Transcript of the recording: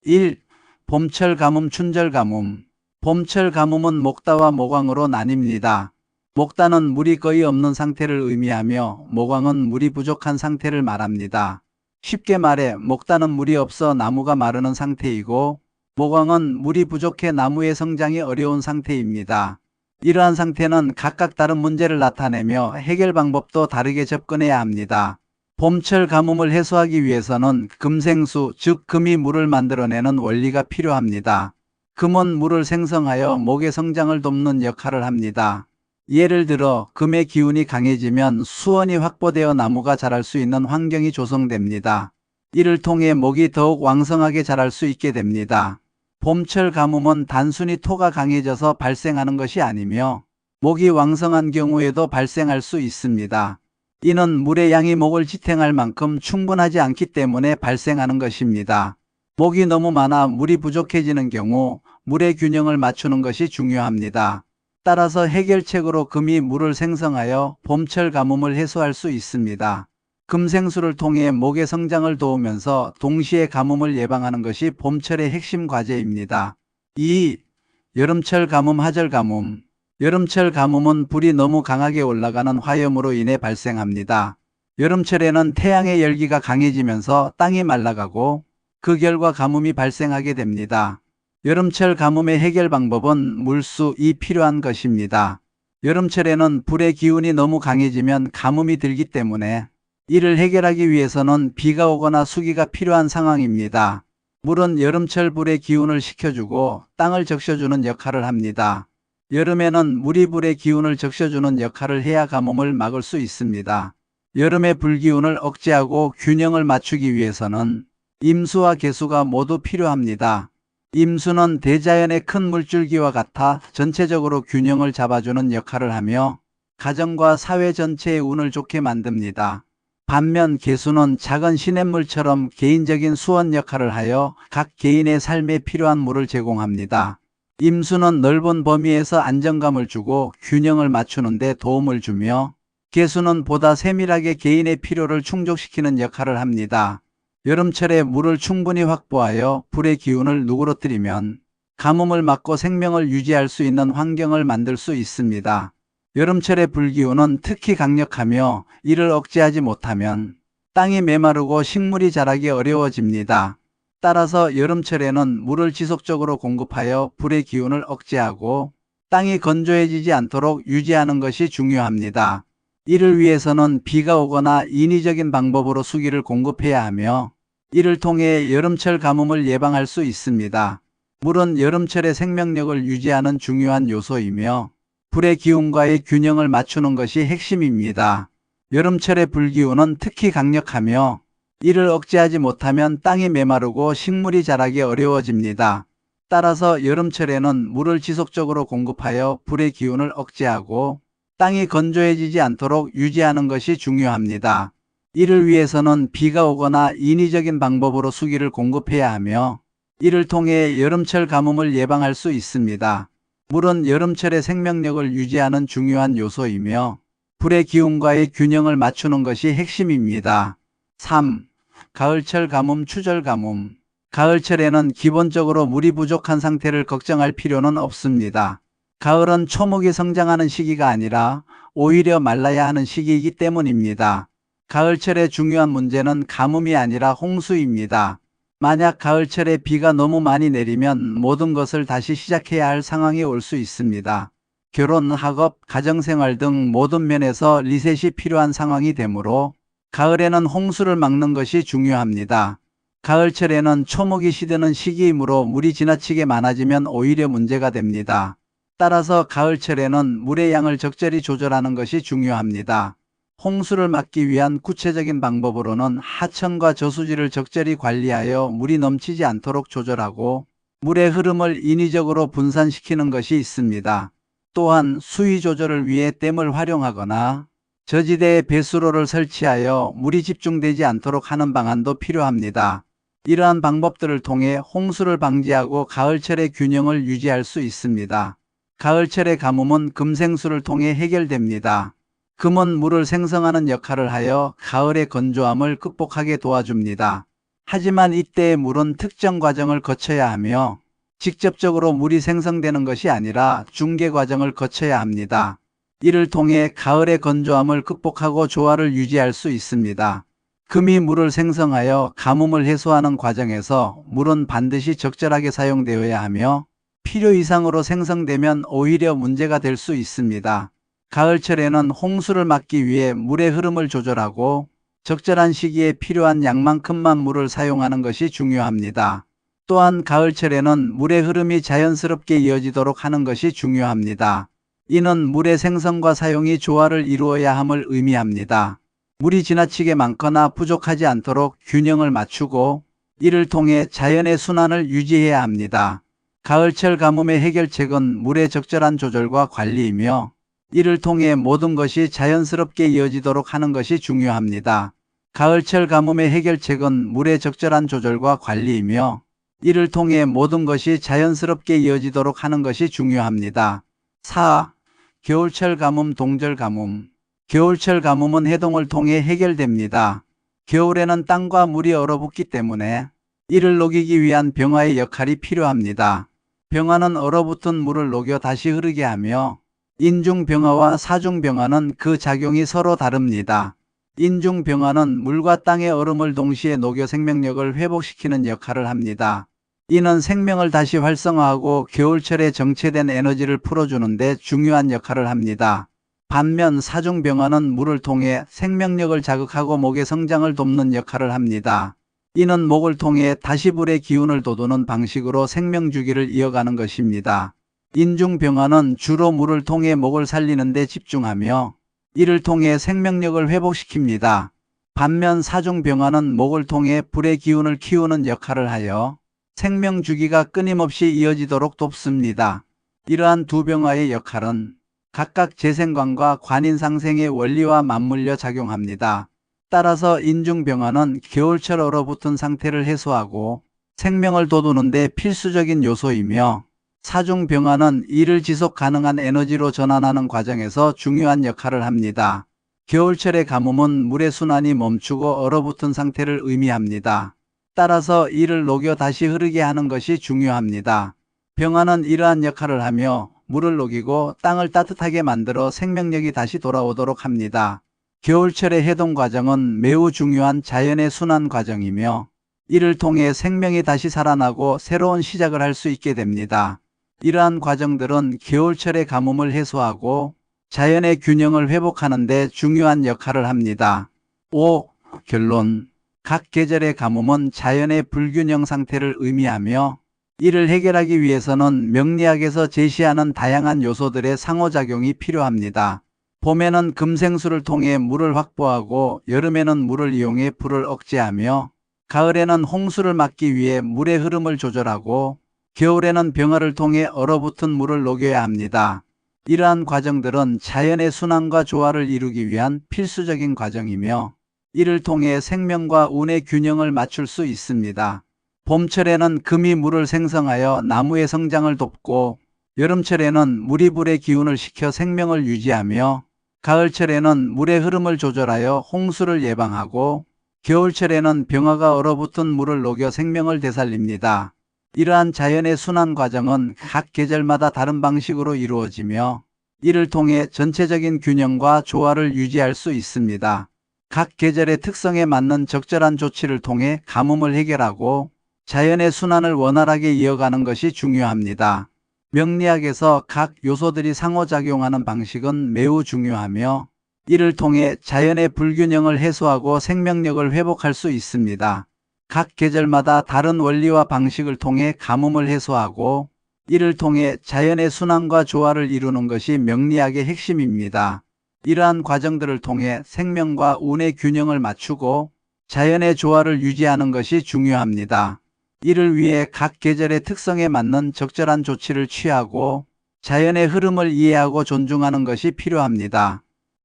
1. 봄철 가뭄, 춘절 가뭄. 봄철 가뭄은 목다와 모광으로 나뉩니다. 목다는 물이 거의 없는 상태를 의미하며 모광은 물이 부족한 상태를 말합니다. 쉽게 말해 목다는 물이 없어 나무가 마르는 상태이고 모광은 물이 부족해 나무의 성장이 어려운 상태입니다. 이러한 상태는 각각 다른 문제를 나타내며 해결 방법도 다르게 접근해야 합니다. 봄철 가뭄을 해소하기 위해서는 금생수, 즉 금이 물을 만들어내는 원리가 필요합니다. 금은 물을 생성하여 목의 성장을 돕는 역할을 합니다. 예를 들어 금의 기운이 강해지면 수온이 확보되어 나무가 자랄 수 있는 환경이 조성됩니다. 이를 통해 목이 더욱 왕성하게 자랄 수 있게 됩니다. 봄철 가뭄은 단순히 토가 강해져서 발생하는 것이 아니며 목이 왕성한 경우에도 발생할 수 있습니다. 이는 물의 양이 목을 지탱할 만큼 충분하지 않기 때문에 발생하는 것입니다. 목이 너무 많아 물이 부족해지는 경우 물의 균형을 맞추는 것이 중요합니다. 따라서 해결책으로 금이 물을 생성하여 봄철 가뭄을 해소할 수 있습니다. 금생수를 통해 목의 성장을 도우면서 동시에 가뭄을 예방하는 것이 봄철의 핵심 과제입니다. 2. 여름철 가뭄, 하절 가뭄. 여름철 가뭄은 불이 너무 강하게 올라가는 화염으로 인해 발생합니다. 여름철에는 태양의 열기가 강해지면서 땅이 말라가고 그 결과 가뭄이 발생하게 됩니다. 여름철 가뭄의 해결 방법은 물수이 필요한 것입니다. 여름철에는 불의 기운이 너무 강해지면 가뭄이 들기 때문에 이를 해결하기 위해서는 비가 오거나 수기가 필요한 상황입니다. 물은 여름철 불의 기운을 식혀주고 땅을 적셔주는 역할을 합니다. 여름에는 물이 불의 기운을 적셔주는 역할을 해야 가뭄을 막을 수 있습니다. 여름의 불기운을 억제하고 균형을 맞추기 위해서는 임수와 개수가 모두 필요합니다. 임수는 대자연의 큰 물줄기와 같아 전체적으로 균형을 잡아주는 역할을 하며 가정과 사회 전체의 운을 좋게 만듭니다. 반면 개수는 작은 시냇물처럼 개인적인 수원 역할을 하여 각 개인의 삶에 필요한 물을 제공합니다. 임수는 넓은 범위에서 안정감을 주고 균형을 맞추는 데 도움을 주며 개수는 보다 세밀하게 개인의 필요를 충족시키는 역할을 합니다. 여름철에 물을 충분히 확보하여 불의 기운을 누그러뜨리면 가뭄을 막고 생명을 유지할 수 있는 환경을 만들 수 있습니다. 여름철의 불기운은 특히 강력하며 이를 억제하지 못하면 땅이 메마르고 식물이 자라기 어려워집니다. 따라서 여름철에는 물을 지속적으로 공급하여 불의 기운을 억제하고 땅이 건조해지지 않도록 유지하는 것이 중요합니다. 이를 위해서는 비가 오거나 인위적인 방법으로 수기를 공급해야 하며 이를 통해 여름철 가뭄을 예방할 수 있습니다. 물은 여름철의 생명력을 유지하는 중요한 요소이며 불의 기운과의 균형을 맞추는 것이 핵심입니다. 여름철의 불기운은 특히 강력하며 이를 억제하지 못하면 땅이 메마르고 식물이 자라기 어려워집니다. 따라서 여름철에는 물을 지속적으로 공급하여 불의 기운을 억제하고 땅이 건조해지지 않도록 유지하는 것이 중요합니다. 이를 위해서는 비가 오거나 인위적인 방법으로 수기를 공급해야 하며 이를 통해 여름철 가뭄을 예방할 수 있습니다. 물은 여름철의 생명력을 유지하는 중요한 요소이며 불의 기운과의 균형을 맞추는 것이 핵심입니다. 3. 가을철 가뭄, 추절 가뭄. 가을철에는 기본적으로 물이 부족한 상태를 걱정할 필요는 없습니다. 가을은 초목이 성장하는 시기가 아니라 오히려 말라야 하는 시기이기 때문입니다. 가을철의 중요한 문제는 가뭄이 아니라 홍수입니다. 만약 가을철에 비가 너무 많이 내리면 모든 것을 다시 시작해야 할 상황이 올 수 있습니다. 결혼, 학업, 가정생활 등 모든 면에서 리셋이 필요한 상황이 되므로 가을에는 홍수를 막는 것이 중요합니다. 가을철에는 초목이 시드는 시기이므로 물이 지나치게 많아지면 오히려 문제가 됩니다. 따라서 가을철에는 물의 양을 적절히 조절하는 것이 중요합니다. 홍수를 막기 위한 구체적인 방법으로는 하천과 저수지를 적절히 관리하여 물이 넘치지 않도록 조절하고 물의 흐름을 인위적으로 분산시키는 것이 있습니다. 또한 수위 조절을 위해 댐을 활용하거나 저지대에 배수로를 설치하여 물이 집중되지 않도록 하는 방안도 필요합니다. 이러한 방법들을 통해 홍수를 방지하고 가을철의 균형을 유지할 수 있습니다. 가을철의 가뭄은 금생수를 통해 해결됩니다. 금은 물을 생성하는 역할을 하여 가을의 건조함을 극복하게 도와줍니다. 하지만 이때의 물은 특정 과정을 거쳐야 하며 직접적으로 물이 생성되는 것이 아니라 중개 과정을 거쳐야 합니다. 이를 통해 가을의 건조함을 극복하고 조화를 유지할 수 있습니다. 금이 물을 생성하여 가뭄을 해소하는 과정에서 물은 반드시 적절하게 사용되어야 하며 필요 이상으로 생성되면 오히려 문제가 될 수 있습니다. 가을철에는 홍수를 막기 위해 물의 흐름을 조절하고 적절한 시기에 필요한 양만큼만 물을 사용하는 것이 중요합니다. 또한 가을철에는 물의 흐름이 자연스럽게 이어지도록 하는 것이 중요합니다. 이는 물의 생성과 사용이 조화를 이루어야 함을 의미합니다. 물이 지나치게 많거나 부족하지 않도록 균형을 맞추고 이를 통해 자연의 순환을 유지해야 합니다. 가을철 가뭄의 해결책은 물의 적절한 조절과 관리이며 이를 통해 모든 것이 자연스럽게 이어지도록 하는 것이 중요합니다. 가을철 가뭄의 해결책은 물의 적절한 조절과 관리이며 이를 통해 모든 것이 자연스럽게 이어지도록 하는 것이 중요합니다. 4. 겨울철 가뭄, 동절 가뭄. 겨울철 가뭄은 해동을 통해 해결됩니다. 겨울에는 땅과 물이 얼어붙기 때문에 이를 녹이기 위한 병화의 역할이 필요합니다. 병화는 얼어붙은 물을 녹여 다시 흐르게 하며 인중병화와 사중병화는 그 작용이 서로 다릅니다. 인중병화는 물과 땅의 얼음을 동시에 녹여 생명력을 회복시키는 역할을 합니다. 이는 생명을 다시 활성화하고 겨울철에 정체된 에너지를 풀어주는 데 중요한 역할을 합니다. 반면 사중병화는 물을 통해 생명력을 자극하고 목의 성장을 돕는 역할을 합니다. 이는 목을 통해 다시 불의 기운을 돋우는 방식으로 생명주기를 이어가는 것입니다. 인중병화는 주로 물을 통해 목을 살리는 데 집중하며 이를 통해 생명력을 회복시킵니다. 반면 사중병화는 목을 통해 불의 기운을 키우는 역할을 하여 생명주기가 끊임없이 이어지도록 돕습니다. 이러한 두 병화의 역할은 각각 재생관과 관인상생의 원리와 맞물려 작용합니다. 따라서 인중병화는 겨울철 얼어붙은 상태를 해소하고 생명을 돋우는 데 필수적인 요소이며 사중병화는 이를 지속 가능한 에너지로 전환하는 과정에서 중요한 역할을 합니다. 겨울철의 가뭄은 물의 순환이 멈추고 얼어붙은 상태를 의미합니다. 따라서 이를 녹여 다시 흐르게 하는 것이 중요합니다. 병화는 이러한 역할을 하며 물을 녹이고 땅을 따뜻하게 만들어 생명력이 다시 돌아오도록 합니다. 겨울철의 해동 과정은 매우 중요한 자연의 순환 과정이며 이를 통해 생명이 다시 살아나고 새로운 시작을 할 수 있게 됩니다. 이러한 과정들은 겨울철의 가뭄을 해소하고 자연의 균형을 회복하는 데 중요한 역할을 합니다. 5. 결론. 각 계절의 가뭄은 자연의 불균형 상태를 의미하며 이를 해결하기 위해서는 명리학에서 제시하는 다양한 요소들의 상호작용이 필요합니다. 봄에는 금생수를 통해 물을 확보하고 여름에는 물을 이용해 불을 억제하며 가을에는 홍수를 막기 위해 물의 흐름을 조절하고 겨울에는 병화를 통해 얼어붙은 물을 녹여야 합니다. 이러한 과정들은 자연의 순환과 조화를 이루기 위한 필수적인 과정이며 이를 통해 생명과 운의 균형을 맞출 수 있습니다. 봄철에는 금이 물을 생성하여 나무의 성장을 돕고 여름철에는 물이 불의 기운을 식혀 생명을 유지하며 가을철에는 물의 흐름을 조절하여 홍수를 예방하고 겨울철에는 병화가 얼어붙은 물을 녹여 생명을 되살립니다. 이러한 자연의 순환 과정은 각 계절마다 다른 방식으로 이루어지며 이를 통해 전체적인 균형과 조화를 유지할 수 있습니다. 각 계절의 특성에 맞는 적절한 조치를 통해 가뭄을 해결하고 자연의 순환을 원활하게 이어가는 것이 중요합니다. 명리학에서 각 요소들이 상호작용하는 방식은 매우 중요하며 이를 통해 자연의 불균형을 해소하고 생명력을 회복할 수 있습니다. 각 계절마다 다른 원리와 방식을 통해 가뭄을 해소하고 이를 통해 자연의 순환과 조화를 이루는 것이 명리학의 핵심입니다. 이러한 과정들을 통해 생명과 운의 균형을 맞추고 자연의 조화를 유지하는 것이 중요합니다. 이를 위해 각 계절의 특성에 맞는 적절한 조치를 취하고 자연의 흐름을 이해하고 존중하는 것이 필요합니다.